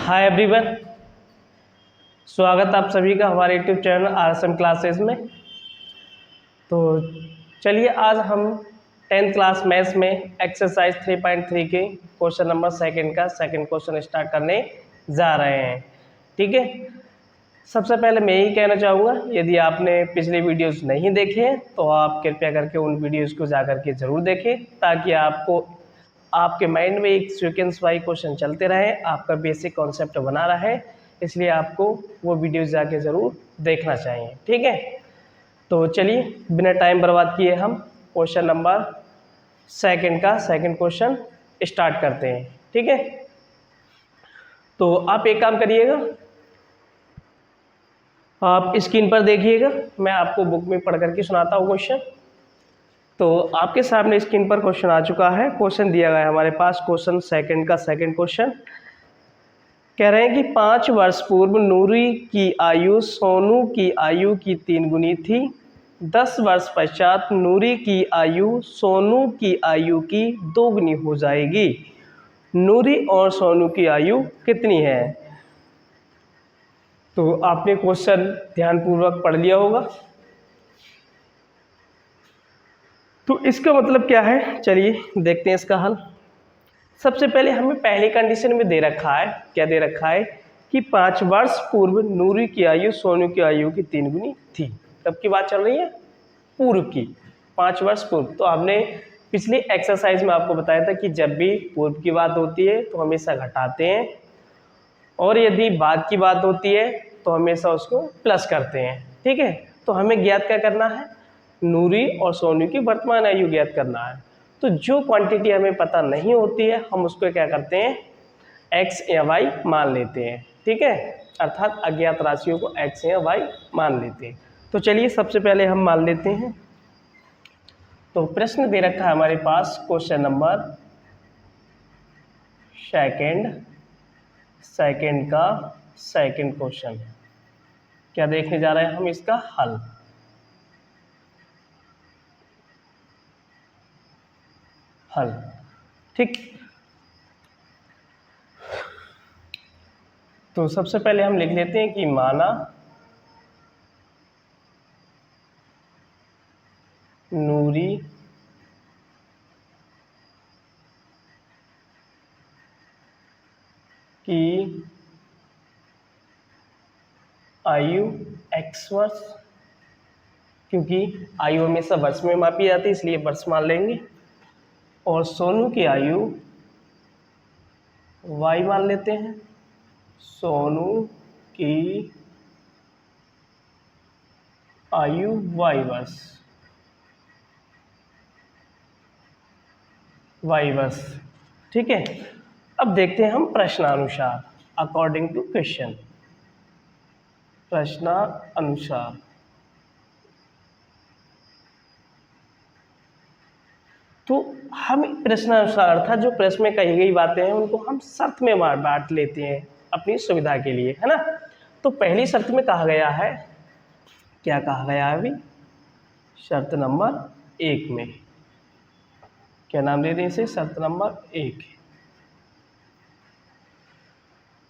Hi everyone, स्वागत आप सभी का हमारे यूट्यूब चैनल RSM क्लासेस में। तो चलिए आज हम 10th क्लास मैथ्स में एक्सरसाइज 3.3 के क्वेश्चन नंबर सेकंड का सेकंड क्वेश्चन स्टार्ट करने जा रहे हैं। ठीक है, सबसे पहले मैं यही कहना चाहूँगा, यदि आपने पिछले वीडियोस नहीं देखे हैं तो आप कृपया करके उन वीडियोस को जा करके ज़रूर देखें, ताकि आपके माइंड में एक सीक्वेंस वाइज क्वेश्चन चलते रहे, आपका बेसिक कॉन्सेप्ट बना रहे। इसलिए आपको वो वीडियोस जाके ज़रूर देखना चाहिए। ठीक है, तो चलिए बिना टाइम बर्बाद किए हम क्वेश्चन नंबर सेकंड का सेकंड क्वेश्चन स्टार्ट करते हैं। ठीक है, तो आप एक काम करिएगा, आप स्क्रीन पर देखिएगा, मैं आपको बुक में पढ़ करके सुनाता हूँ क्वेश्चन। तो आपके सामने स्क्रीन पर क्वेश्चन आ चुका है। क्वेश्चन दिया गया है हमारे पास, क्वेश्चन सेकंड का सेकंड क्वेश्चन कह रहे हैं कि 5 वर्ष पूर्व नूरी की आयु सोनू की आयु की 3 गुनी थी। 10 वर्ष पश्चात नूरी की आयु सोनू की आयु की 2 गुनी हो जाएगी। नूरी और सोनू की आयु कितनी है? तो आपने क्वेश्चन ध्यानपूर्वक पढ़ लिया होगा। तो इसका मतलब क्या है, चलिए देखते हैं इसका हल। सबसे पहले हमें पहली कंडीशन में दे रखा है, क्या दे रखा है कि 5 वर्ष पूर्व नूरी की आयु सोनू की आयु की 3 गुनी थी। कब की बात चल रही है? पूर्व की, 5 वर्ष पूर्व। तो हमने पिछली एक्सरसाइज में आपको बताया था कि जब भी पूर्व की बात होती है तो हमेशा घटाते हैं, और यदि बाद की बात होती है तो हमेशा उसको प्लस करते हैं। ठीक है, तो हमें ज्ञात क्या करना है? नूरी और सोनू की वर्तमान आयु ज्ञात करना है। तो जो क्वांटिटी हमें पता नहीं होती है हम उसको क्या करते हैं? x या y मान लेते हैं। ठीक है, अर्थात अज्ञात राशियों को x या y मान लेते हैं। तो चलिए सबसे पहले हम मान लेते हैं। तो प्रश्न दे रखा है हमारे पास क्वेश्चन नंबर सेकंड का सेकंड क्वेश्चन। क्या देखने जा रहे हैं हम? इसका हल। ठीक, तो सबसे पहले हम लिख लेते हैं कि माना नूरी की आयु x वर्ष, क्योंकि आयु हमेशा वर्ष में मापी जाती है इसलिए वर्ष मान लेंगे, और सोनू की आयु y मान लेते हैं। सोनू की आयु y वर्ष, ठीक है। अब देखते हैं हम प्रश्नानुसार, अकॉर्डिंग टू क्वेश्चन, प्रश्नानुसार। तो हम प्रश्नानुसार अर्थात जो प्रश्न में कही गई बातें हैं उनको हम शर्त में बांट लेते हैं अपनी सुविधा के लिए, है ना। तो पहली शर्त में कहा गया है, क्या कहा गया है अभी? शर्त नंबर 1 में क्या नाम दे दें इसे? शर्त नंबर 1,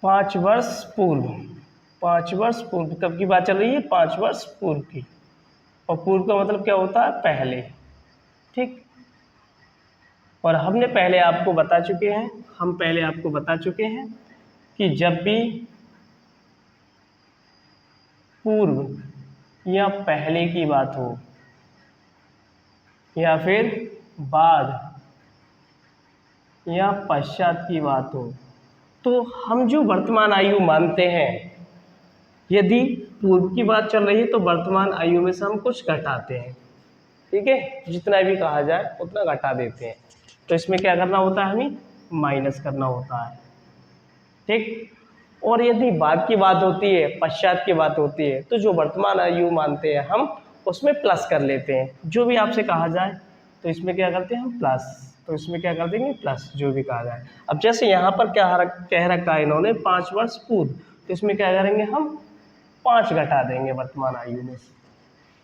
5 वर्ष पूर्व। 5 वर्ष पूर्व कब की बात चल रही है? 5 वर्ष पूर्व की, और पूर्व का मतलब क्या होता है? पहले। ठीक, और हमने पहले आपको बता चुके हैं, कि जब भी पूर्व या पहले की बात हो या फिर बाद या पश्चात की बात हो, तो हम जो वर्तमान आयु मानते हैं, यदि पूर्व की बात चल रही है तो वर्तमान आयु में से हम कुछ घटाते हैं। ठीक है, जितना भी कहा जाए उतना घटा देते हैं। तो इसमें क्या करना होता है? हमें माइनस करना होता है। ठीक, और यदि बाद की बात होती है, पश्चात की बात होती है, तो जो वर्तमान आयु मानते हैं हम उसमें प्लस कर लेते हैं। जो भी आपसे कहा जाए तो इसमें क्या करते हैं हम? प्लस। तो इसमें क्या कर देंगे? प्लस, जो भी कहा जाए। अब जैसे यहाँ पर क्या कह रखा है इन्होंने? 5 वर्ष पूर्व, तो इसमें क्या करेंगे हम? 5 घटा देंगे वर्तमान आयु में से।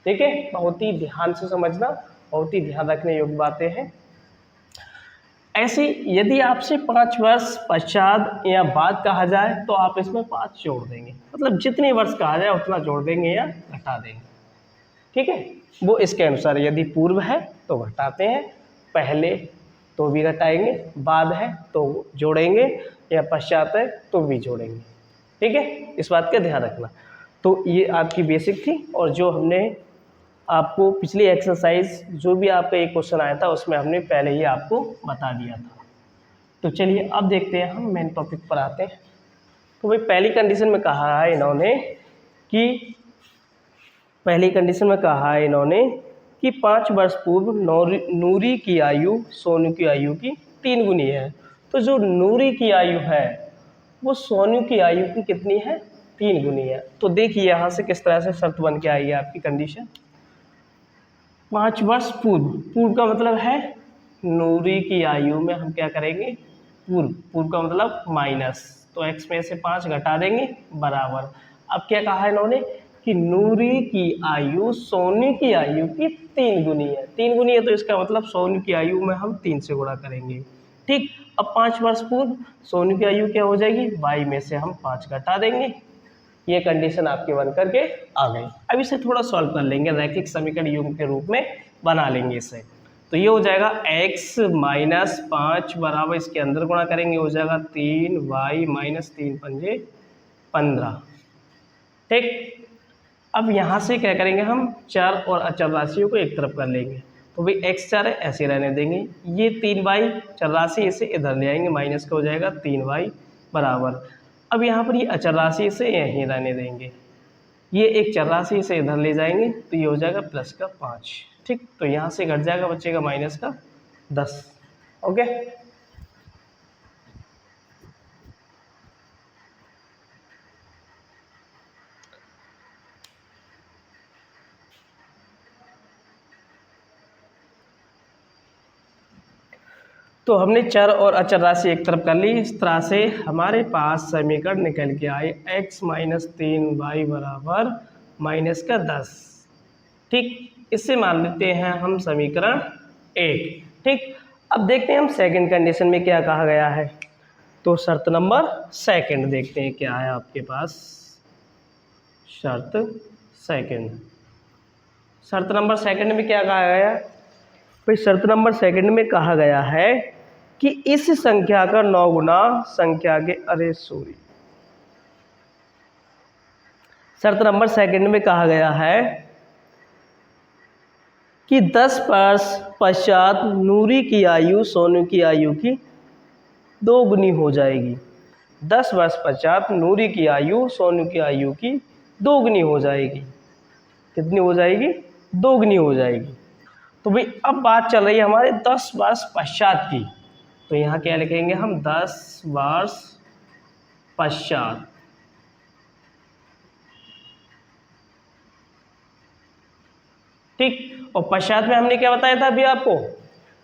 ठीक है, बहुत ही ध्यान से समझना, बहुत ही ध्यान रखने योग्य बातें हैं। ऐसे यदि आपसे 5 वर्ष पश्चात या बाद कहा जाए तो आप इसमें 5 जोड़ देंगे, मतलब जितने वर्ष कहा जाए उतना जोड़ देंगे या घटा देंगे। ठीक है, वो इसके अनुसार, यदि पूर्व है तो घटाते हैं, पहले तो भी घटाएंगे, बाद है तो जोड़ेंगे, या पश्चात है तो भी जोड़ेंगे। ठीक है, इस बात का ध्यान रखना। तो ये आपकी बेसिक थी, और जो हमने आपको पिछली एक्सरसाइज जो भी आपका एक क्वेश्चन आया था उसमें हमने पहले ही आपको बता दिया था। तो चलिए अब देखते हैं, हम मेन टॉपिक पर आते हैं। तो भाई पहली कंडीशन में कहा है इन्होंने कि 5 वर्ष पूर्व नूरी की आयु सोनू की आयु की 3 गुनी है। तो जो नूरी की आयु है वो सोनू की आयु की कितनी है? 3 गुनी है। तो देखिए यहाँ से किस तरह से शर्त बन के आएगी आपकी कंडीशन। 5 वर्ष पूर्व का मतलब है नूरी की आयु में हम क्या करेंगे, पूर्व का मतलब माइनस, तो x में से 5 घटा देंगे बराबर। अब क्या कहा इन्होंने कि नूरी की आयु सोनू की आयु की 3 गुनी है। 3 गुनी है तो इसका मतलब सोनू की आयु में हम 3 से गुणा करेंगे। ठीक, अब 5 वर्ष पूर्व सोनू की आयु क्या हो जाएगी, y में से हम 5 घटा देंगे। ये कंडीशन आपकी बन करके आ गई। अब इसे थोड़ा सॉल्व कर लेंगे, रैखिक समीकरण युग्म के रूप में बना लेंगे इसे। तो ये हो जाएगा x माइनस 5 बराबर, इसके अंदर गुणा करेंगे हो जाएगा 3y माइनस 3 पंजे 15। ठीक, अब यहाँ से क्या करेंगे, हम चर और अचर राशियों को एक तरफ कर लेंगे। तो भाई x चर है ऐसे रहने देंगे, ये 3y चर राशि इसे इधर ले आएंगे, माइनस का हो जाएगा 3y बराबर। अब यहाँ पर ये अचर राशि इसे यहीं रहने देंगे, ये एक चर राशि इसे इधर ले जाएंगे तो ये हो जाएगा प्लस का 5। ठीक, तो यहाँ से घट जाएगा, बचेगा माइनस का 10। ओके, तो हमने चर और अचर राशि एक तरफ कर ली। इस तरह से हमारे पास समीकरण निकल के आए x माइनस 3y बराबर माइनस का 10। ठीक, इससे मान लेते हैं हम समीकरण 1। ठीक, अब देखते हैं हम सेकंड कंडीशन में क्या कहा गया है। तो शर्त नंबर सेकंड देखते हैं क्या है आपके पास। शर्त नंबर सेकंड में क्या कहा गया, भाई शर्त नंबर सेकंड में कहा गया है कि इस संख्या का 9 गुना संख्या के शर्त नंबर सेकंड में कहा गया है कि 10 वर्ष पश्चात नूरी की आयु सोनू की आयु की 2 गुनी हो जाएगी। 10 वर्ष पश्चात नूरी की आयु सोनू की आयु की 2 गुनी हो जाएगी। कितनी हो जाएगी? 2 गुनी हो जाएगी। तो भाई अब बात चल रही है हमारे 10 वर्ष पश्चात की, तो यहाँ क्या लिखेंगे हम, 10 वर्ष पश्चात। ठीक, और पश्चात में हमने क्या बताया था अभी आपको,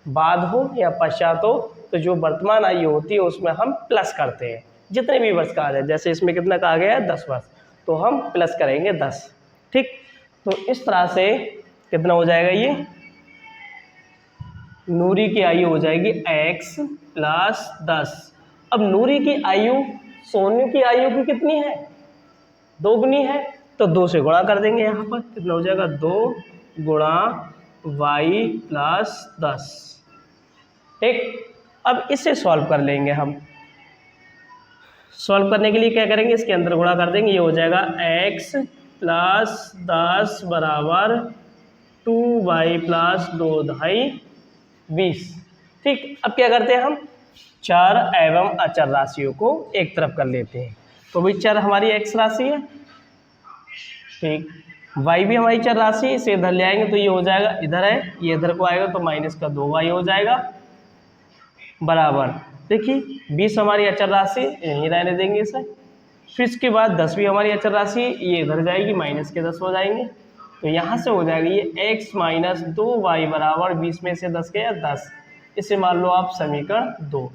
बाद हो या पश्चात हो तो जो वर्तमान आयु होती है उसमें हम प्लस करते हैं, जितने भी वर्ष कहा जाए। जैसे इसमें कितना कहा गया है, 10 वर्ष, तो हम प्लस करेंगे 10। ठीक, तो इस तरह से कितना हो जाएगा, ये नूरी की आयु हो जाएगी x प्लस 10। अब नूरी की आयु सोनू की आयु की कितनी है, 2 गुनी है, तो 2 से गुणा कर देंगे। यहाँ पर कितना हो जाएगा, 2 गुणा y प्लस 10। ठीक, अब इसे सॉल्व कर लेंगे हम। सॉल्व करने के लिए क्या करेंगे, इसके अंदर गुणा कर देंगे, ये हो जाएगा x प्लस 10 बराबर 2y प्लस 2 ढाई 20। ठीक, अब क्या करते हैं, हम चर एवं अचर राशियों को एक तरफ कर लेते हैं। तो भाई चर हमारी x राशि है, ठीक, y भी हमारी चर राशि, इसे इधर ले आएंगे तो ये हो जाएगा, इधर है ये इधर को आएगा तो माइनस का 2y हो जाएगा बराबर। देखिए 20 हमारी अचर राशि, यहीं रहने देंगे इसे। फिर इसके बाद 10 भी हमारी अचर राशि, ये इधर जाएगी, माइनस के 10 हो जाएंगे, तो यहाँ से हो जाएगा ये x माइनस 2y बराबर 20 में से 10 गया 10। इसे मान लो आप समीकरण 2।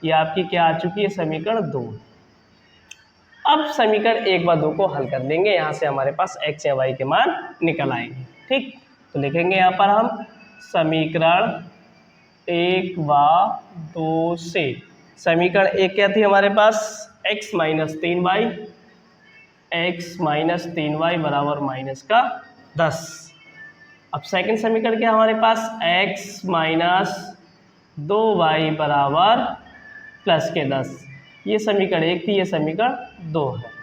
ये आपकी क्या आ चुकी है, समीकरण 2। अब समीकरण 1 व 2 को हल कर देंगे, यहाँ से हमारे पास x या y के मान निकल आएंगे। ठीक, तो लिखेंगे यहाँ पर हम समीकरण 1 व 2 से। समीकरण एक क्या थी हमारे पास, x माइनस 3y, बराबर माइनस का 10। अब सेकंड समीकरण क्या हमारे पास, x माइनस 2y बराबर प्लस के 10। ये समीकरण एक थी, ये समीकरण 2 है।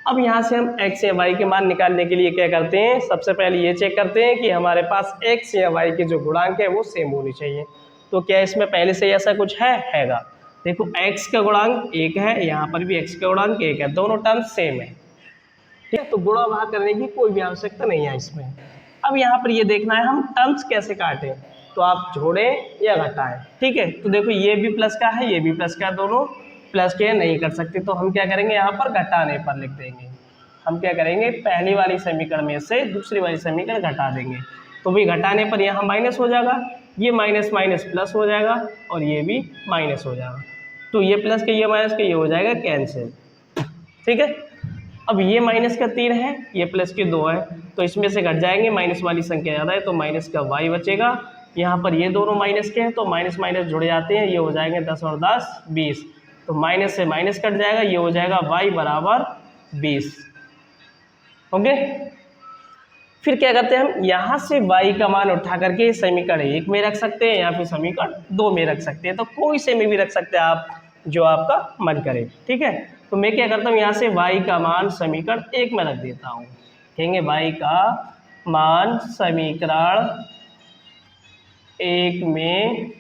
अब यहाँ से हम x या y के मान निकालने के लिए क्या करते हैं, सबसे पहले ये चेक करते हैं कि हमारे पास x या y के जो गुणांक है वो सेम होनी चाहिए। तो क्या इसमें पहले से ऐसा कुछ हैगा। देखो x का गुणांक 1 है, यहाँ पर भी x का गुणांक 1 है, दोनों टर्म सेम है। ठीक है, तो गुणा भाग करने की कोई भी आवश्यकता नहीं है इसमें। अब यहाँ पर ये देखना है हम टर्म्स कैसे काटें, तो आप जोड़ें या घटाएं। ठीक है, तो देखो ये भी प्लस का है, ये भी प्लस का है, दोनों प्लस के नहीं कर सकते, तो हम क्या करेंगे, यहाँ पर घटाने पर लिख देंगे। हम क्या करेंगे, पहली वाली समीकरण में से दूसरी वाली समीकरण घटा देंगे। तो भाई घटाने पर यहाँ माइनस हो जाएगा, ये माइनस माइनस प्लस हो जाएगा, और ये भी माइनस हो जाएगा। तो ये प्लस के ये माइनस के ये हो जाएगा कैंसिल। ठीक है, अब ये माइनस का 3 है, ये प्लस के 2 है, तो इसमें से घट जाएंगे, माइनस वाली संख्या ज़्यादा है तो माइनस का y बचेगा। यहाँ पर ये दोनों माइनस के हैं तो माइनस माइनस जुड़ जाते हैं, ये हो जाएंगे 10 और 10 20। तो माइनस से माइनस कट जाएगा, ये हो जाएगा y बराबर 20। ओके, फिर क्या करते हैं हम, यहाँ से y का मान उठा करके समीकरण 1 में रख सकते हैं या फिर समीकरण 2 में रख सकते हैं, तो कोई से में भी रख सकते हैं आप, जो आपका मन करे। ठीक है, तो मैं क्या करता हूँ, यहाँ से y का मान समीकरण 1 में रख देता हूँ। कहेंगे y का मान समीकरण 1 में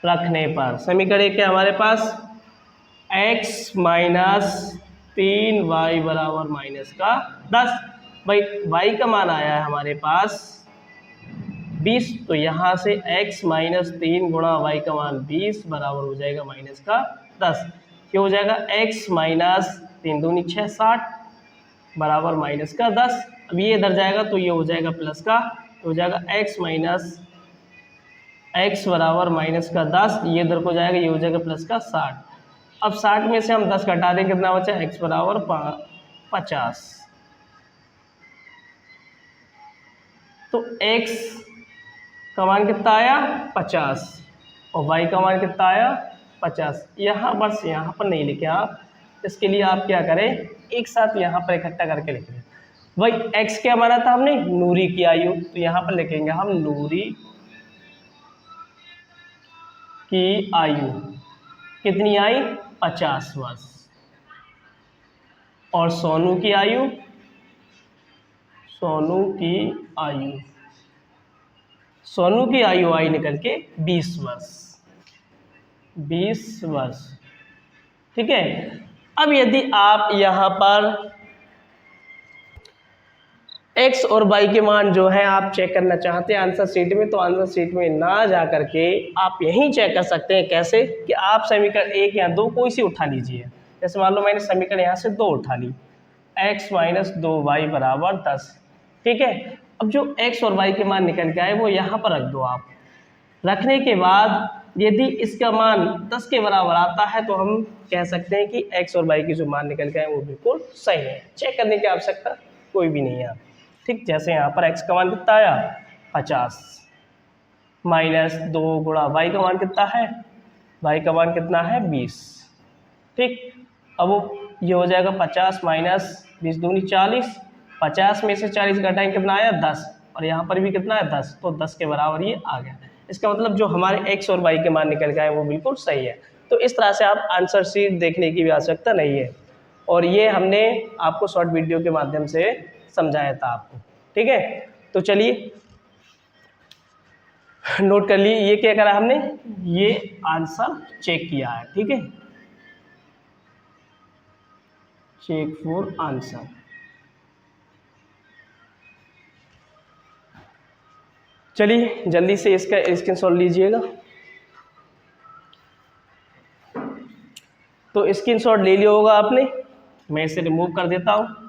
रखने पर, समीकरण 1 क्या हमारे पास, x माइनस 3y बराबर माइनस का 10। भाई y का मान आया है हमारे पास 20, तो यहाँ से x माइनस 3 गुणा y का मान 20 बराबर हो जाएगा माइनस का 10। क्या हो जाएगा, x माइनस 3 दूनी 6 60 बराबर माइनस का 10। अब ये इधर जाएगा तो ये हो जाएगा प्लस का, तो हो जाएगा x माइनस x बराबर माइनस का 10, ये इधर को जाएगा, ये हो जाएगा प्लस का 60। अब 60 में से हम 10 घटा दें, कितना बचा, x बराबर 50। तो x का मान कितना आया 50 और y का मान कितना आया 50। यहाँ बस यहाँ पर नहीं लिखे आप, इसके लिए आप क्या करें, एक साथ यहाँ पर इकट्ठा करके लिख लें। भाई x क्या माना था हमने, नूरी की आयु, तो यहाँ पर लिखेंगे हम नूरी की आयु कितनी आई 50 वर्ष, और सोनू की आयु, सोनू की आयु आई निकल के 20 वर्ष, 20 वर्ष। ठीक है, अब यदि आप यहाँ पर x और y के मान जो है आप चेक करना चाहते हैं आंसर शीट में, तो आंसर शीट में ना जा करके आप यहीं चेक कर सकते हैं। कैसे कि आप समीकरण 1 या 2 कोई सी उठा लीजिए। जैसे मान लो मैंने समीकरण यहाँ से 2 उठा ली, x माइनस 2y बराबर 10। ठीक है, अब जो x और y के मान निकल के आए वो यहाँ पर रख दो आप। रखने के बाद यदि इसका मान 10 के बराबर आता है तो हम कह सकते हैं कि x और y के जो मान निकल के आए वो बिल्कुल सही है, चेक करने की आवश्यकता कोई भी नहीं है। ठीक, जैसे यहाँ पर x का मान कितना आया 50 माइनस 2 गुणा y का मान कितना है, y का मान कितना है 20। ठीक, अब ये हो जाएगा 50 माइनस 20 दूनी 40, 50 में से 40 घटाएं कितना आया 10, और यहाँ पर भी कितना है 10, तो 10 के बराबर ये आ गया। इसका मतलब जो हमारे x और y के मान निकल के आए वो बिल्कुल सही है। तो इस तरह से आप आंसर शीट देखने की भी आवश्यकता नहीं है, और ये हमने आपको शॉर्ट वीडियो के माध्यम से समझाया था आपको। ठीक है, तो चलिए नोट कर लिए, ये क्या करा हमने, ये आंसर चेक किया है। ठीक है, चेक फॉर आंसर। चलिए जल्दी से इसका स्क्रीनशॉट लीजिएगा। तो स्क्रीनशॉट ले लिया होगा आपने, मैं इसे रिमूव कर देता हूँ।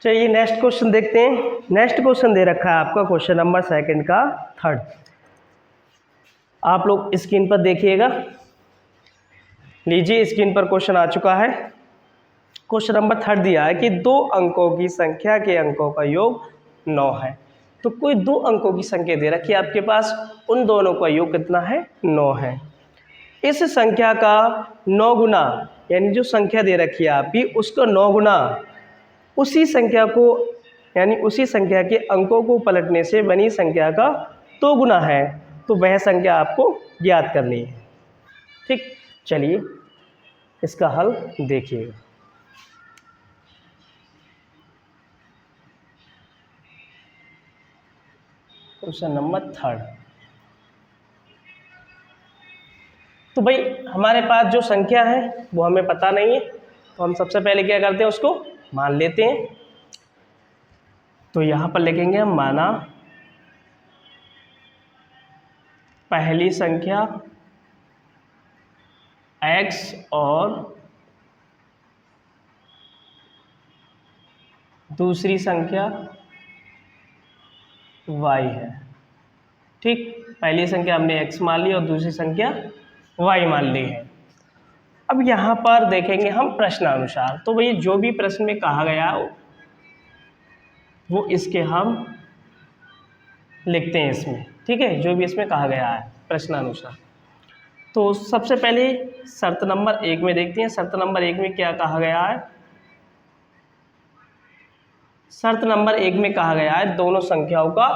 चलिए नेक्स्ट क्वेश्चन देखते हैं। नेक्स्ट क्वेश्चन दे रखा है आपका क्वेश्चन नंबर सेकंड का थर्ड। आप लोग स्क्रीन पर देखिएगा। लीजिए स्क्रीन पर क्वेश्चन आ चुका है। क्वेश्चन नंबर थर्ड दिया है कि 2 अंकों की संख्या के अंकों का योग 9 है। तो कोई 2 अंकों की संख्या दे रखी है आपके पास, उन दोनों का योग कितना है? 9 है। इस संख्या का 9 गुना, यानी जो संख्या दे रखी है आपकी उसका 9 गुना उसी संख्या को, यानी उसी संख्या के अंकों को पलटने से बनी संख्या का 2 गुना है। तो वह संख्या आपको ज्ञात करनी है। ठीक, चलिए इसका हल देखिएगा। Question number third. तो भाई हमारे पास जो संख्या है वो हमें पता नहीं है, तो हम सबसे पहले क्या करते हैं, उसको मान लेते हैं। तो यहाँ पर लिखेंगे हम माना पहली संख्या x और दूसरी संख्या y है। ठीक, पहली संख्या हमने x मान ली और दूसरी संख्या y मान ली है। अब यहाँ पर देखेंगे हम प्रश्नानुसार। तो भाई जो भी प्रश्न में कहा गया वो इसके हम लिखते हैं इसमें। ठीक है, जो भी इसमें कहा गया है प्रश्नानुसार। तो सबसे पहले शर्त नंबर 1 में देखते हैं। शर्त नंबर 1 में क्या कहा गया है? शर्त नंबर 1 में कहा गया है दोनों संख्याओं का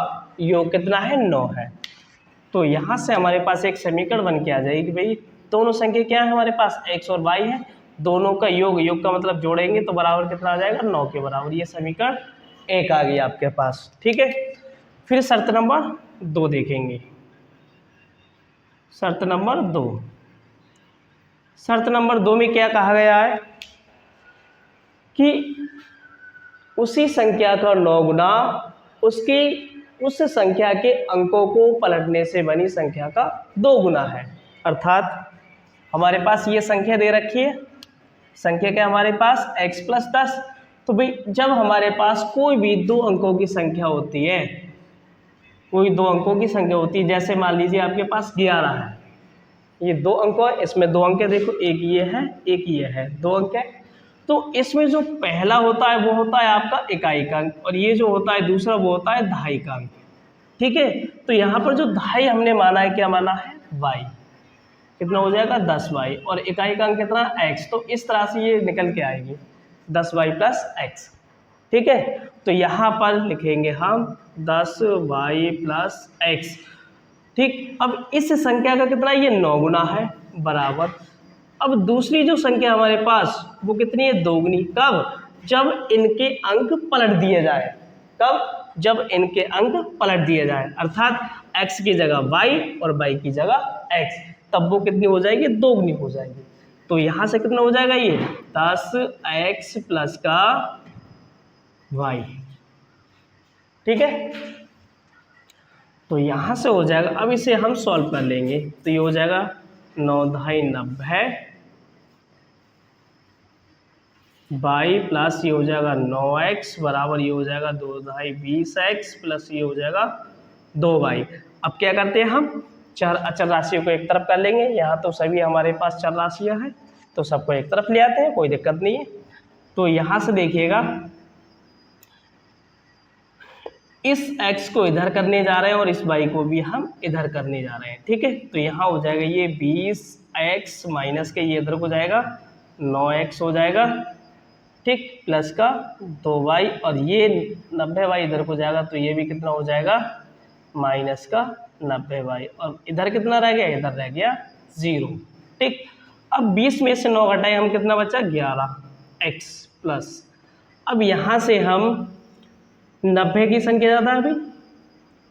योग कितना है? 9 है। तो यहाँ से हमारे पास एक समीकरण बन के आ जाएगी कि भाई दोनों संख्या क्या है हमारे पास? x और y है। दोनों का योग, योग का मतलब जोड़ेंगे तो बराबर कितना आ जाएगा? 9 के बराबर। ये समीकरण 1 आ गई आपके पास। ठीक है, फिर शर्त नंबर 2 देखेंगे। शर्त नंबर 2, शर्त नंबर 2 में क्या कहा गया है कि उसी संख्या का 9 गुना उसकी उस संख्या के अंकों को पलटने से बनी संख्या का 2 गुना है। अर्थात हमारे पास ये संख्या दे रखी है, संख्या क्या हमारे पास? x + 10। तो भाई जब हमारे पास कोई भी 2 अंकों की संख्या होती है, कोई 2 अंकों की संख्या होती है, जैसे मान लीजिए आपके पास 11 है, ये 2 अंक है, इसमें 2 अंक है, देखो एक ये है एक ये है, 2 अंक है। तो इसमें जो पहला होता है वो होता है आपका इकाई का अंक, और ये जो होता है दूसरा वो होता है दहाई का अंक। ठीक है, तो यहाँ पर जो दहाई हमने माना है, क्या माना है? y। कितना हो जाएगा? 10y, और इकाई का अंक कितना? x। तो इस तरह से ये निकल के आएगी 10y + x। ठीक है, तो यहाँ पर लिखेंगे हम 10y + x। ठीक, अब इस संख्या का कितना? ये 9 गुना है बराबर। अब दूसरी जो संख्या हमारे पास वो कितनी है? 2 गुनी। कब? जब इनके अंक पलट दिए जाए। कब? जब इनके अंक पलट दिए जाए, अर्थात x की जगह y और y की जगह x, तब वो कितनी हो जाएगी? 2 गुनी हो जाएगी। तो यहाँ से कितना हो जाएगा? ये 10x + का y। ठीक है, तो यहाँ से हो जाएगा। अब इसे हम सॉल्व कर लेंगे तो ये हो जाएगा 9 दहाई 90 y प्लस ये हो जाएगा 9x बराबर ये हो जाएगा 2 दहाई 20x प्लस ये हो जाएगा 2y। अब क्या करते हैं हम? चार अचर राशियों को एक तरफ कर लेंगे। यहाँ तो सभी हमारे पास चर राशियाँ हैं तो सबको एक तरफ ले आते हैं, कोई दिक्कत नहीं है। तो यहाँ से देखिएगा इस x को इधर करने जा रहे हैं और इस y को भी हम इधर करने जा रहे हैं। ठीक है, तो यहाँ हो जाएगा ये 20x माइनस के ये इधर को जाएगा 9x हो जाएगा। ठीक, प्लस का 2y और ये 90y इधर को जाएगा तो ये भी कितना हो जाएगा? माइनस का 90y, और इधर कितना रह गया? इधर रह गया 0। ठीक, अब 20 में से 9 घटाए हम कितना बचा? 11x plus. अब यहाँ से हम 90 की संख्या ज़्यादा है अभी,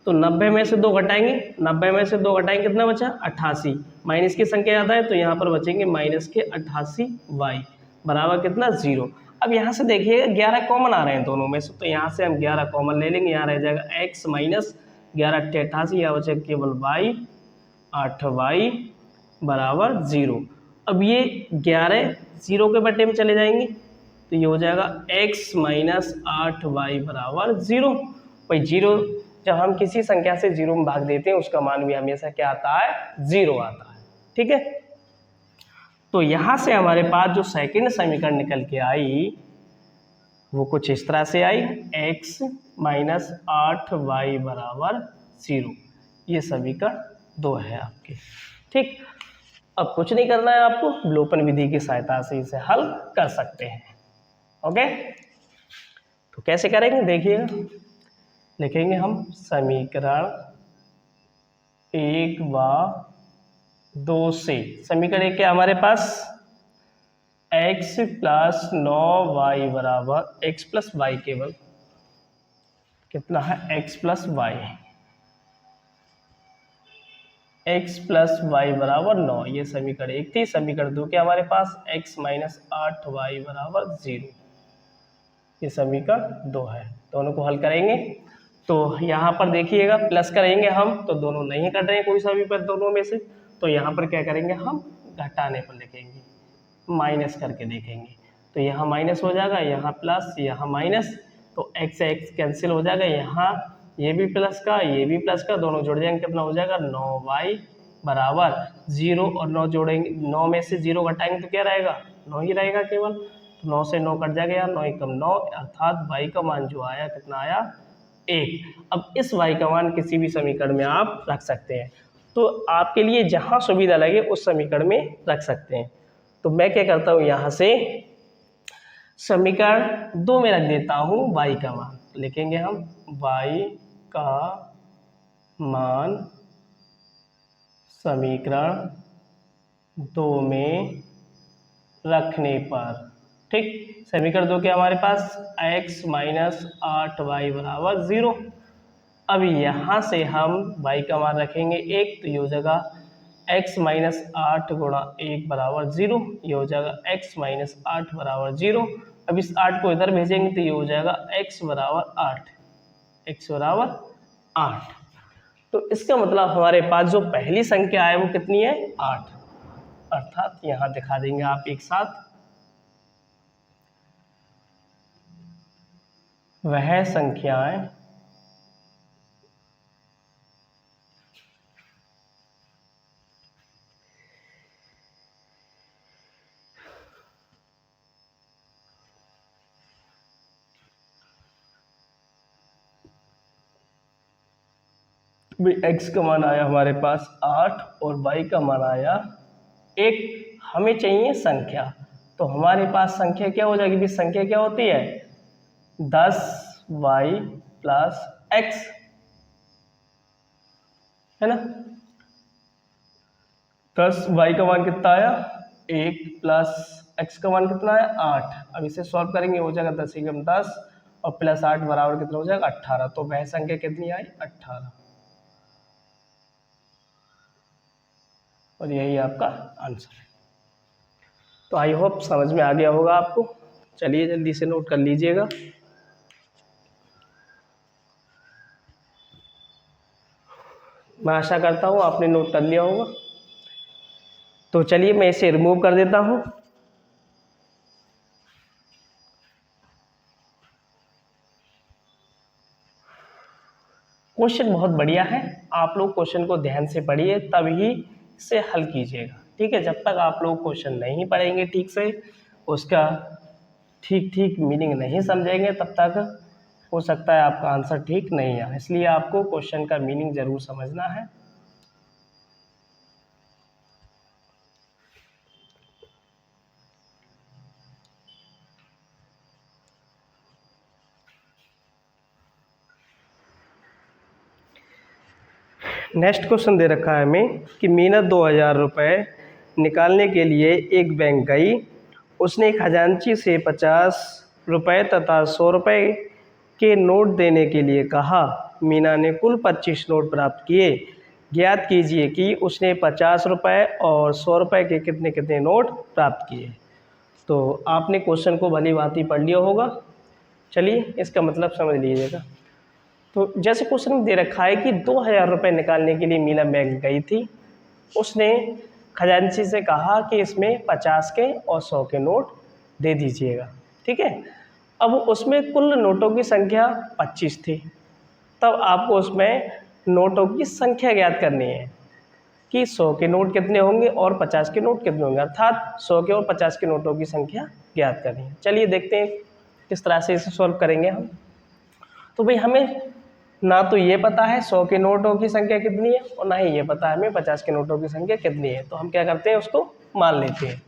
तो 90 में से 2 घटाएंगे, 90 में से 2 घटाएंगे कितना बचा? 88। माइनस की संख्या ज़्यादा है तो यहाँ पर बचेंगे माइनस के 88y बराबर कितना? 0। अब यहाँ से देखिएगा 11 कॉमन आ रहे हैं दोनों में से, तो यहाँ से हम 11 कॉमन ले लेंगे। यहाँ रह जाएगा x माइनस 11 88, यहाँ बचेगा केवल y 8y बराबर 0। अब ये 11 0 के बटे में चले जाएंगे तो ये हो जाएगा x माइनस 8y बराबर 0। भाई 0 जब हम किसी संख्या से 0 में भाग देते हैं उसका मान भी हमेशा क्या आता है, 0 आता है। ठीक है, तो यहाँ से हमारे पास जो सेकंड समीकरण निकल के आई वो कुछ इस तरह से आई, x माइनस 8y बराबर 0। ये समीकरण 2 है आपके। ठीक, अब कुछ नहीं करना है आपको, विलोपन विधि की सहायता से इसे हल कर सकते हैं। ओके, तो कैसे करेंगे देखिएगा, लिखेंगे हम समीकरण 1 व 2 से। समीकरण 1 क्या हमारे पास, x प्लस 9y बराबर x प्लस वाई, केवल कितना है x plus Y, x plus Y बराबर 9, ये समीकरण 1 थी। समीकरण 2 क्या हमारे पास, x माइनस 8y बराबर 0, ये समीकरण 2 है। दोनों को हल करेंगे तो यहाँ पर देखिएगा प्लस करेंगे हम तो दोनों नहीं कट रहे हैं कोई सा भी पद दोनों में से, तो यहाँ पर क्या करेंगे हम घटाने पर लिखेंगे, माइनस करके देखेंगे। तो यहाँ माइनस हो जाएगा, यहाँ प्लस, यहाँ माइनस, तो x से x कैंसिल हो जाएगा, यहाँ ये भी प्लस का ये भी प्लस का दोनों जुड़ जाएंगे, कितना हो जाएगा 9y बराबर 0, और 9 जोड़ेंगे, 9 में से 0 घटाएंगे तो क्या रहेगा, 9 ही रहेगा केवल। तो 9 से 9 कट जाएगा, यार 9 एकम 9, अर्थात y का मान जो आया कितना आया, 1। अब इस y का मान किसी भी समीकरण में आप रख सकते हैं, तो आपके लिए जहाँ सुविधा लगे उस समीकरण में रख सकते हैं। तो मैं क्या करता हूँ, यहाँ से समीकरण 2 में रख देता हूँ y का मान, तो लिखेंगे हम y का मान समीकरण 2 में रखने पर। ठीक, समीकरण 2 क्या हमारे पास, x माइनस 8y बराबर 0। अब यहाँ से हम y का मान रखेंगे 1, तो ये हो जाएगा x माइनस 8 गुणा 1 बराबर 0, ये हो जाएगा x माइनस 8 बराबर 0। अब इस 8 को इधर भेजेंगे तो ये हो जाएगा x बराबर 8, x बराबर 8। तो इसका मतलब हमारे पास जो पहली संख्या है वो कितनी है, 8, अर्थात यहाँ दिखा देंगे आप एक साथ, वह संख्याएं x का मान आया हमारे पास 8 और y का मान आया 1। हमें चाहिए संख्या, तो हमारे पास संख्या क्या हो जाएगी, संख्या क्या होती है, 10y प्लस x, है ना। 10y का मान कितना आया 1 प्लस x का मान कितना है 8। अब इसे सॉल्व करेंगे, हो जाएगा 10 एकम 10 और प्लस 8 बराबर कितना हो जाएगा 18। तो वह संख्या कितनी आई, 18, और यही आपका आंसर है। तो आई होप समझ में आ गया होगा आपको। चलिए जल्दी से नोट कर लीजिएगा। मैं आशा करता हूँ आपने नोट कर लिया होगा। तो चलिए मैं इसे रिमूव कर देता हूँ। क्वेश्चन बहुत बढ़िया है, आप लोग क्वेश्चन को ध्यान से पढ़िए तभी इसे हल कीजिएगा। ठीक है, जब तक आप लोग क्वेश्चन नहीं पढ़ेंगे ठीक से, उसका ठीक मीनिंग नहीं समझेंगे, तब तक हो सकता है आपका आंसर ठीक नहीं आए। इसलिए आपको क्वेश्चन का मीनिंग जरूर समझना है। नेक्स्ट क्वेश्चन दे रखा है हमें कि मीना 2000 रुपये निकालने के लिए एक बैंक गई। उसने खजांची से 50 रुपये तथा 100 रुपये के नोट देने के लिए कहा। मीना ने कुल 25 नोट प्राप्त किए। ज्ञात कीजिए कि उसने 50 रुपये और 100 रुपये के कितने कितने नोट प्राप्त किए। तो आपने क्वेश्चन को भली भांति पढ़ लिया होगा। चलिए इसका मतलब समझ लीजिएगा। तो जैसे क्वेश्चन में दे रखा है कि 2000 रुपये निकालने के लिए मीना बैंक गई थी। उसने खजांची से कहा कि इसमें 50 के और 100 के नोट दे दीजिएगा। ठीक है। अब उसमें कुल नोटों की संख्या 25 थी, तब आपको उसमें नोटों की संख्या ज्ञात करनी है कि 100 के नोट कितने होंगे और 50 के नोट कितने होंगे, अर्थात 100 के और 50 के नोटों की संख्या ज्ञात करनी है। चलिए देखते हैं किस तरह से इसे सॉल्व करेंगे हम। तो भाई हमें ना तो ये पता है 100 के नोटों की संख्या कितनी है और ना ही ये पता है हमें 50 के नोटों की संख्या कितनी है, तो हम क्या करते हैं उसको मान लेते हैं।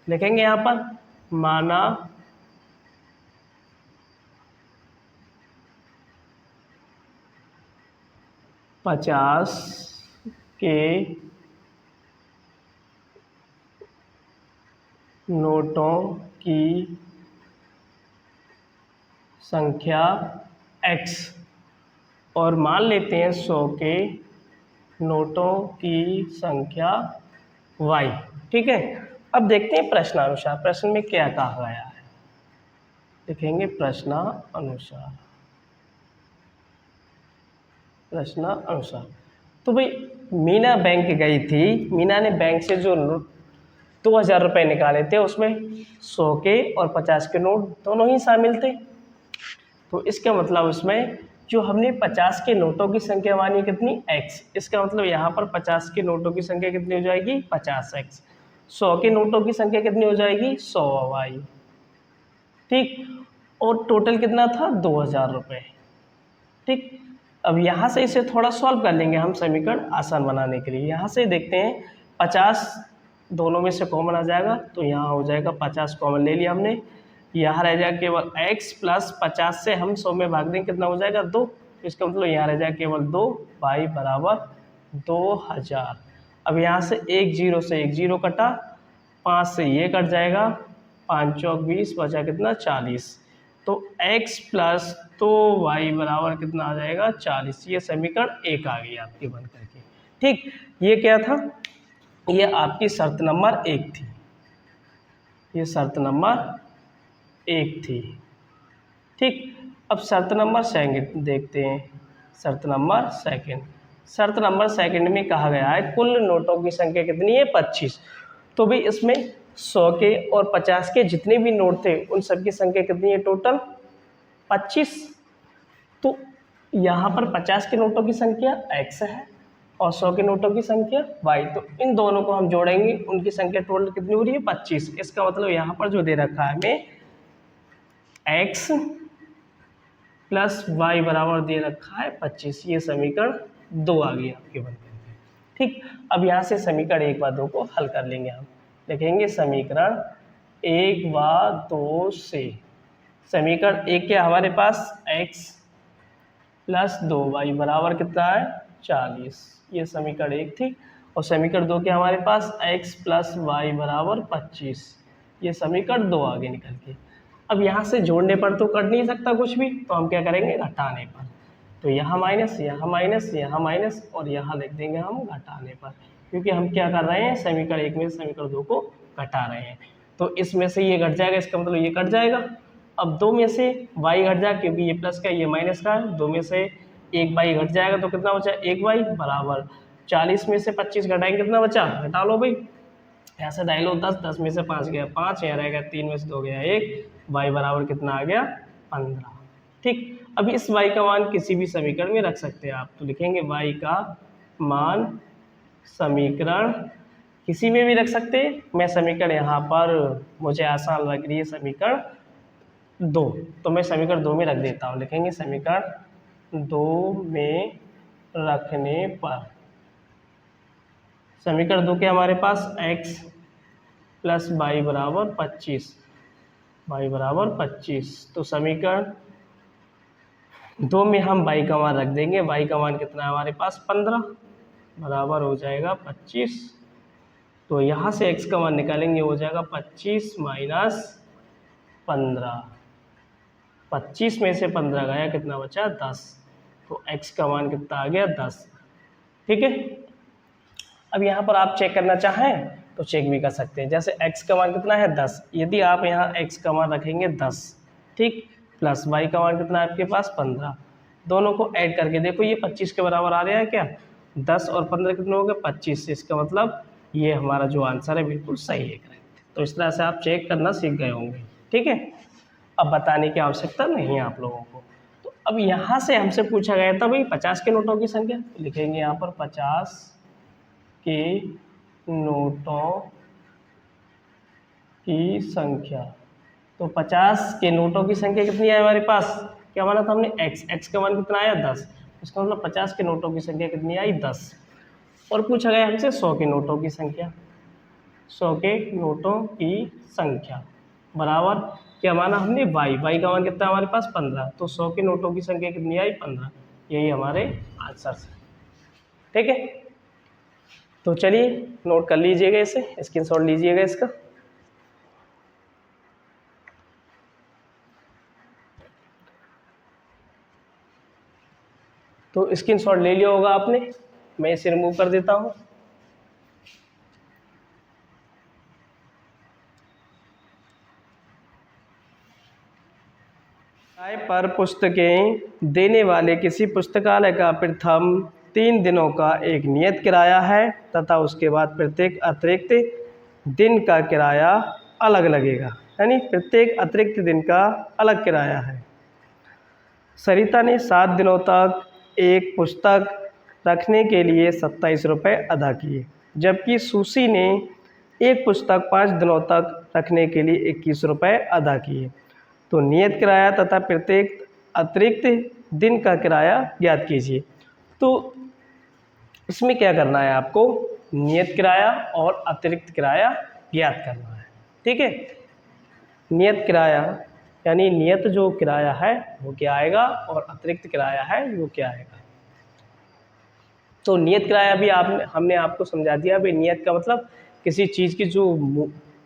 लिखेंगे यहाँ पर माना 50 के नोटों की संख्या x और मान लेते हैं 100 के नोटों की संख्या y। ठीक है। अब देखते हैं प्रश्नानुसार प्रश्न में क्या कहा गया है। लिखेंगे प्रश्नानुसार। तो भाई मीना बैंक गई थी, मीना ने बैंक से जो 2000 रुपये निकाले थे उसमें 100 के और 50 के नोट दोनों ही शामिल थे। तो इसका मतलब उसमें जो हमने 50 के नोटों की संख्या मानी कितनी x, इसका मतलब यहाँ पर 50 के नोटों की संख्या कितनी हो जाएगी 50x। 100 के नोटों की संख्या कितनी हो जाएगी 100y। ठीक। और टोटल कितना था 2000 रुपये। ठीक। अब यहाँ से इसे थोड़ा सॉल्व कर लेंगे हम समीकरण आसान बनाने के लिए। यहाँ से देखते हैं 50 दोनों में से कॉमन आ जाएगा, तो यहाँ हो जाएगा 50 कॉमन ले लिया हमने, यहाँ रह जाएगा केवल x प्लस 50 से हम 100 में भाग देंगे कितना हो जाएगा 2, तो इसका मतलब यहाँ रह जाएगा केवल 2 y बराबर 2000। अब यहाँ से एक जीरो से एक जीरो कटा, 5 से ये कट जाएगा, 5 चौक 20 बचा कितना 40, तो x प्लस तो y बराबर कितना आ जाएगा 40। ये समीकरण 1 आ गई आपकी बन करके। ठीक। ये क्या था, ये आपकी शर्त नंबर 1 थी, ये शर्त नंबर 1 थी। ठीक। अब शर्त नंबर सेकंड देखते हैं। शर्त नंबर सेकंड में कहा गया है कुल नोटों की संख्या कितनी है 25। तो भाई इसमें 100 के और 50 के जितने भी नोट थे उन सब की संख्या कितनी है टोटल 25। तो यहाँ पर 50 के नोटों की संख्या x है और 100 के नोटों की संख्या y, तो इन दोनों को हम जोड़ेंगे, उनकी संख्या टोटल कितनी हो रही है 25। इसका मतलब यहाँ पर जो दे रखा है हमें x प्लस वाई बराबर दे रखा है 25। ये समीकरण 2 आ गई आपके बन करके। ठीक। अब यहाँ से समीकरण 1 व 2 को हल कर लेंगे हम। लिखेंगे समीकरण 1 व 2 से समीकरण 1 के हमारे पास x प्लस 2y बराबर कितना है 40, ये समीकरण 1 थी। और समीकरण 2 के हमारे पास x प्लस वाई बराबर 25, ये समीकरण 2 आगे निकल के। अब यहाँ से जोड़ने पर तो कट नहीं सकता कुछ भी, तो हम क्या करेंगे घटाने पर, तो यहाँ माइनस यहाँ माइनस यहाँ माइनस और यहाँ लिख देंगे हम घटाने पर, क्योंकि हम क्या कर रहे हैं समीकरण 1 में समीकरण 2 को घटा रहे हैं। तो इसमें से ये घट जाएगा, इसका मतलब ये कट जाएगा। अब 2 में से y घट जाएगा क्योंकि ये प्लस का ये माइनस का है, 2 में से एक y घट जाएगा तो कितना बचा 1y बराबर 40 में से 25 घटाएंगे कितना बचा, घटा लो भाई, यहाँ से ढाई लो 10, 10 में से 5 गया 5, यहाँ रहेगा 3 में से 2 गया 1, y बराबर कितना आ गया 15। ठीक। अब इस y का मान किसी भी समीकरण में रख सकते हैं आप, तो लिखेंगे y का मान समीकरण किसी में भी रख सकते हैं। मैं समीकरण यहाँ पर मुझे आसान लग रही है समीकरण 2, तो मैं समीकरण 2 में रख देता हूँ। लिखेंगे समीकरण 2 में रखने पर समीकरण 2 के हमारे पास x प्लस वाई बराबर 25, y बराबर 25, तो समीकरण 2 में हम y का मान रख देंगे। y का मान कितना है हमारे पास 15 बराबर हो जाएगा 25, तो यहाँ से x का मान निकालेंगे हो जाएगा 25 माइनस 15, 25 में से 15 गया कितना बचा 10, तो x का मान कितना आ गया 10। ठीक है। अब यहाँ पर आप चेक करना चाहें तो चेक भी कर सकते हैं। जैसे x का मान कितना है 10, यदि आप यहाँ x का मान रखेंगे 10, ठीक, प्लस y का मान कितना है आपके पास 15, दोनों को ऐड करके देखो ये 25 के बराबर आ रहा है क्या, 10 और 15 कितने हो गए 25, इसका मतलब ये हमारा जो आंसर है बिल्कुल सही है, करेक्ट। तो इस तरह से आप चेक करना सीख गए होंगे। ठीक है। अब बताने की आवश्यकता नहीं है आप लोगों को। तो अब यहाँ से हमसे पूछा गया था भाई 50 के नोटों की संख्या, तो लिखेंगे यहाँ पर 50 के नोटों की संख्या। तो 50 के नोटों की संख्या कितनी है हमारे पास, क्या माना था हमने x का मान कितना आया 10, इसका मतलब 50 के नोटों की संख्या कितनी आई 10। और पूछा गया हमसे 100 के नोटों की संख्या, 100 के नोटों की संख्या बराबर क्या माना हमने y का मान कितना हमारे पास 15, तो 100 के नोटों की संख्या कितनी आई 15, यही हमारे आंसर है। ठीक है, तो चलिए नोट कर लीजिएगा, इसे स्क्रीनशॉट लीजिएगा इसका। तो स्क्रीनशॉट ले लिया होगा आपने, मैं इसे रिमूव कर देता हूं। किराए पर पुस्तकें देने वाले किसी पुस्तकालय का प्रथम 3 दिनों का एक नियत किराया है तथा उसके बाद प्रत्येक अतिरिक्त दिन का किराया अलग लगेगा, यानी प्रत्येक अतिरिक्त दिन का अलग किराया है। सरिता ने 7 दिनों तक एक पुस्तक रखने के लिए 27 रुपये अदा किए, जबकि सुशी ने एक पुस्तक 5 दिनों तक रखने के लिए 21 रुपये अदा किए। तो नियत किराया तथा प्रत्येक अतिरिक्त दिन का किराया ज्ञात कीजिए। तो इसमें क्या करना है आपको, नियत किराया और अतिरिक्त किराया ज्ञात करना है। ठीक है, नियत किराया यानी नियत जो किराया है वो क्या आएगा और अतिरिक्त किराया है वो क्या आएगा। तो नियत किराया भी हमने आपको समझा दिया। भाई नियत का मतलब किसी चीज़ की जो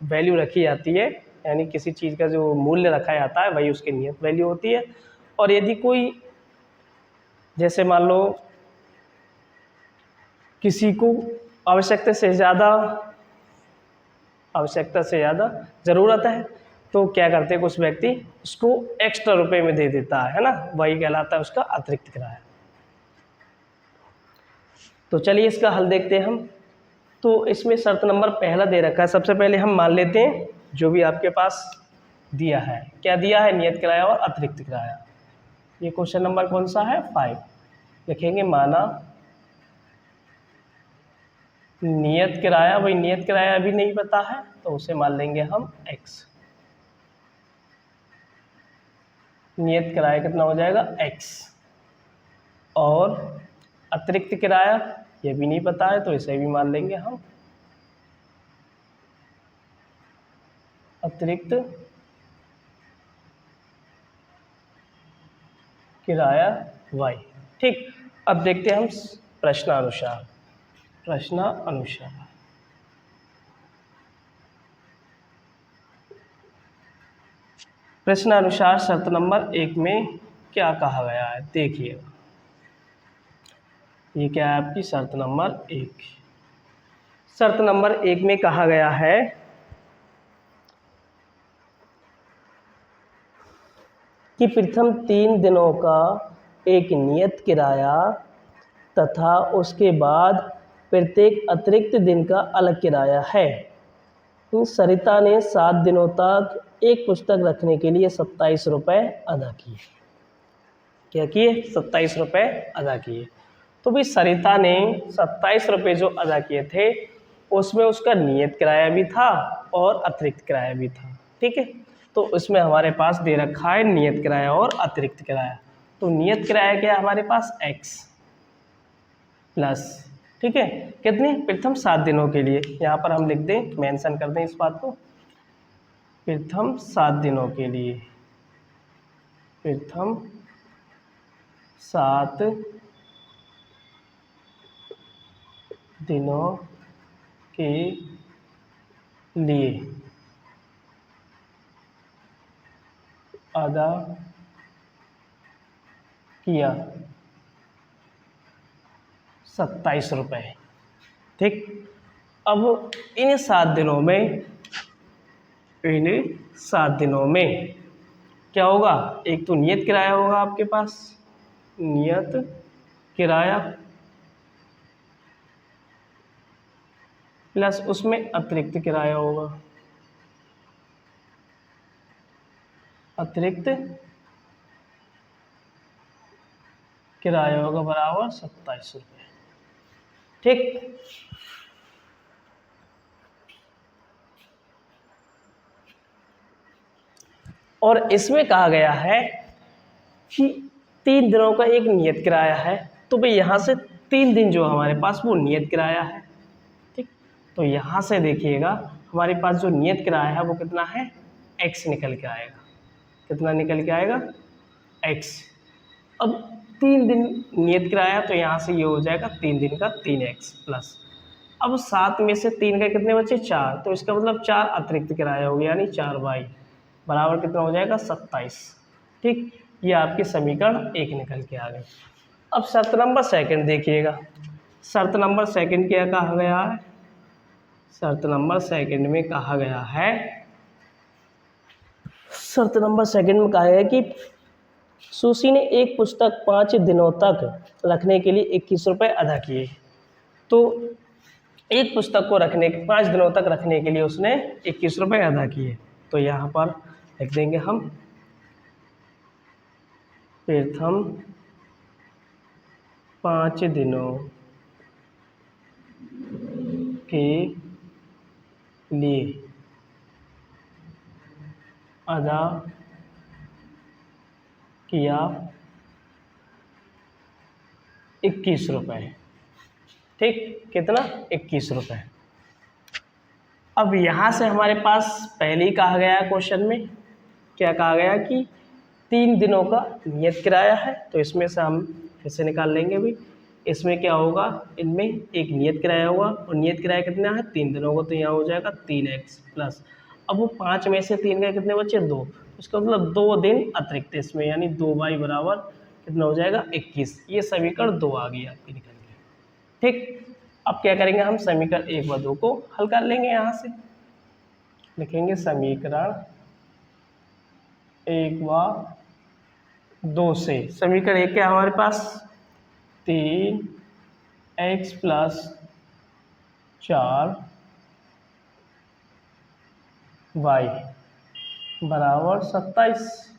वैल्यू रखी जाती है, यानी किसी चीज़ का जो मूल्य रखा जाता है वही उसकी नियत वैल्यू होती है। और यदि कोई जैसे मान लो किसी को आवश्यकता से ज़्यादा ज़रूरत है, तो क्या करते हैं कुछ व्यक्ति उसको एक्स्ट्रा रुपए में दे देता है ना, वही कहलाता है उसका अतिरिक्त किराया। तो चलिए इसका हल देखते हैं हम। तो इसमें शर्त नंबर पहला दे रखा है, सबसे पहले हम मान लेते हैं जो भी आपके पास दिया है, क्या दिया है, नियत किराया और अतिरिक्त किराया। ये क्वेश्चन नंबर कौन सा है 5, लिखेंगे माना नियत किराया, भाई नियत किराया अभी नहीं पता है तो उसे मान लेंगे हम x। नियत किराया कितना हो जाएगा x, और अतिरिक्त किराया ये भी नहीं पता है तो इसे भी मान लेंगे हम अतिरिक्त किराया y। ठीक, अब देखते हैं हम प्रश्नानुसार। प्रश्नानुसार शर्त नंबर 1 में क्या कहा गया है, देखिए ये क्या है आपकी शर्त नंबर 1। शर्त नंबर 1 में कहा गया है कि प्रथम 3 दिनों का एक नियत किराया तथा उसके बाद प्रत्येक अतिरिक्त दिन का अलग किराया है। सरिता ने 7 दिनों तक एक पुस्तक रखने के लिए 27 रुपये अदा किए। क्या किए, 27 रुपये अदा किए। तो भाई सरिता ने 27 रुपये जो अदा किए थे उसमें उसका नियत किराया भी था और अतिरिक्त किराया भी था। ठीक है, तो इसमें हमारे पास दे रखा है नियत किराया और अतिरिक्त किराया। तो नियत किराया क्या है हमारे पास x प्लस, ठीक है, कितने, प्रथम 7 दिनों के लिए, यहाँ पर हम लिख दें, मेंशन कर दें इस बात को, प्रथम 7 दिनों के लिए, प्रथम 7 दिनों के लिए अदा किया 27 रुपये। ठीक, अब इन 7 दिनों में क्या होगा, एक तो नियत किराया होगा आपके पास, नियत किराया प्लस उसमें अतिरिक्त किराया होगा। अतिरिक्त किराया होगा बराबर 27 रुपये। ठीक, और इसमें कहा गया है कि 3 दिनों का एक नियत किराया है, तो भाई यहाँ से 3 दिन जो हमारे पास वो नियत किराया है। ठीक, तो यहाँ से देखिएगा हमारे पास जो नियत किराया है वो कितना है, x निकल के आएगा। कितना निकल के आएगा, x। अब 3 दिन नियत किराया, तो यहाँ से ये हो जाएगा 3 दिन का 3x प्लस, अब 7 में से 3 का कितने बचे, 4, तो इसका मतलब 4 अतिरिक्त किराया हो गया, यानी 4y बराबर कितना हो जाएगा, 27। ठीक, ये आपकी समीकरण 1 निकल के आ गई। अब शर्त नंबर सेकंड देखिएगा। शर्त नंबर सेकंड क्या कहा गया है, शर्त नंबर सेकंड में कहा गया है, शर्त नंबर सेकंड में कहा है कि सुशी ने एक पुस्तक 5 दिनों तक रखने के लिए 21 रुपये अदा किए। तो एक पुस्तक को रखने 5 दिनों तक रखने के लिए उसने 21 रुपये अदा किए। तो यहाँ पर लिख देंगे हम, प्रथम 5 दिनों के लिए अदा किया 21 रुपये। ठीक, कितना, 21 रुपये। अब यहाँ से हमारे पास पहले ही कहा गया है क्वेश्चन में, क्या कहा गया कि 3 दिनों का नियत किराया है, तो इसमें से हम फिर से निकाल लेंगे भी। इसमें क्या होगा, इनमें एक नियत किराया होगा, और नियत किराया कितना है, 3 दिनों का, तो यहाँ हो जाएगा 3x प्लस, अब वो 5 में से 3 का कितने बचे, 2, उसका मतलब 2 दिन अतिरिक्त इसमें, यानी 2y बराबर कितना हो जाएगा, 21। ये समीकरण 2 आ गई आपकी निकल के। ठीक, अब क्या करेंगे हम, समीकरण 1 व 2 को हल कर लेंगे। यहाँ से लिखेंगे समीकरण 1 व 2 से, समीकरण 1 क्या हमारे पास, 3x प्लस 4y बराबर 27,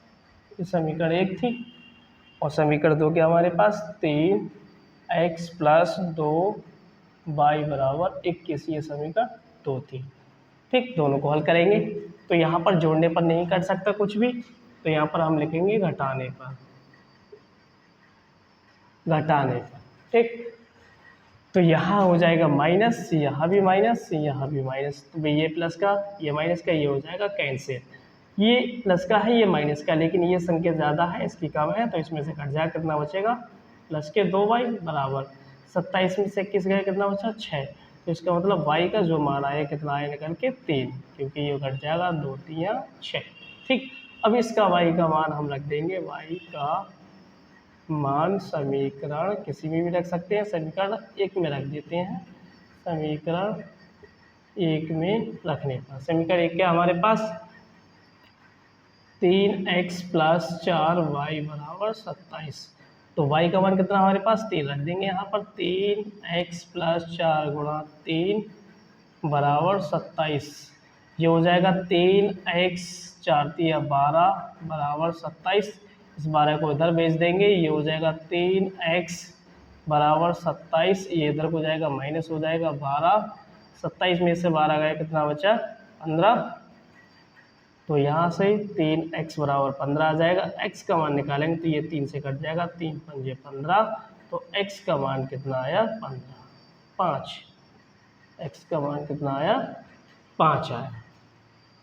ये समीकरण 1 थी। और समीकरण 2 क्या हमारे पास, 3x प्लस 2y बराबर 21, ये समीकरण 2 थी। ठीक, दोनों को हल करेंगे, तो यहाँ पर जोड़ने पर नहीं कर सकता कुछ भी, तो यहाँ पर हम लिखेंगे घटाने पर, घटाने पर। ठीक, तो यहाँ हो जाएगा माइनस, यहाँ भी माइनस, यहाँ भी माइनस, तो भाई ये प्लस का ये माइनस का ये हो जाएगा कैंसिल, ये प्लस का है ये माइनस का, लेकिन ये संख्या ज़्यादा है इसकी कम है, तो इसमें से कट जाएगा, कितना बचेगा, प्लस के 2y बराबर 27 में से 21 गया, कितना बचा, 6, तो इसका मतलब y का जो मान आया कितना आया निकल के 3, क्योंकि ये कट जाएगा 2 3 6। ठीक, अब इसका y का मान हम रख देंगे, y का मान समीकरण किसी में भी रख सकते हैं, समीकरण 1 में रख देते हैं, समीकरण 1 में रखने पर समीकरण 1 क्या हमारे पास, 3x प्लस 4y बराबर 27, तो y का मान कितना हमारे पास, 3 रख देंगे यहाँ पर, 3x प्लस 4 गुणा 3 बराबर 27, ये हो जाएगा 3x 4 3 12 बराबर 27, इस 12 को इधर भेज देंगे, ये हो जाएगा 3x बराबर 27, ये इधर को जाएगा माइनस हो जाएगा 12, 27 में से 12 गया, कितना बचा, 15, तो यहाँ से 3x बराबर 15 आ जाएगा। x का मान निकालेंगे तो ये 3 से कट जाएगा, 3 पंजे 15, तो x का मान कितना आया, 5, x का मान कितना आया, 5 आया।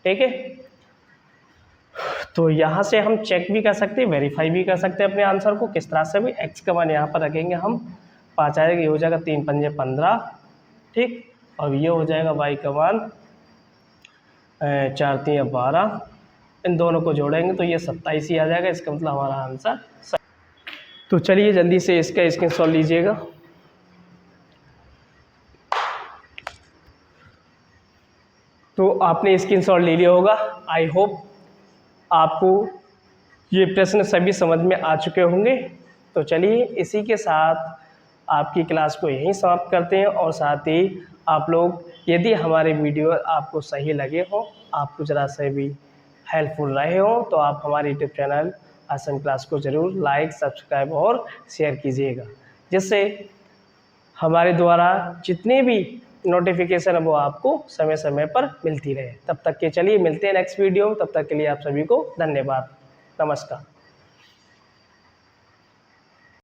ठीक है, तो यहाँ से हम चेक भी कर सकते हैं, वेरीफाई भी कर सकते हैं अपने आंसर को, किस तरह से भी, x का मान यहाँ पर रखेंगे हम, 5 आएगा, ये हो जाएगा 3 पंजे 15, ठीक, और ये हो जाएगा y का मान 4 3 12, इन दोनों को जोड़ेंगे तो ये 27 ही आ जाएगा, इसका मतलब हमारा आंसर सही। तो चलिए जल्दी से इसका स्क्रीनशॉट लीजिएगा। तो आपने स्क्रीनशॉट ले लिया होगा, आई होप आपको ये प्रश्न सभी समझ में आ चुके होंगे। तो चलिए इसी के साथ आपकी क्लास को यहीं समाप्त करते हैं, और साथ ही आप लोग यदि हमारे वीडियो आपको सही लगे हो, आपको ज़रा से भी हेल्पफुल रहे हो तो आप हमारे यूट्यूब चैनल आसान क्लास को ज़रूर लाइक, सब्सक्राइब और शेयर कीजिएगा, जिससे हमारे द्वारा जितने भी नोटिफिकेशन है वो आपको समय समय पर मिलती रहे। तब तक के चलिए मिलते हैं नेक्स्ट वीडियो, तब तक के लिए आप सभी को धन्यवाद, नमस्कार।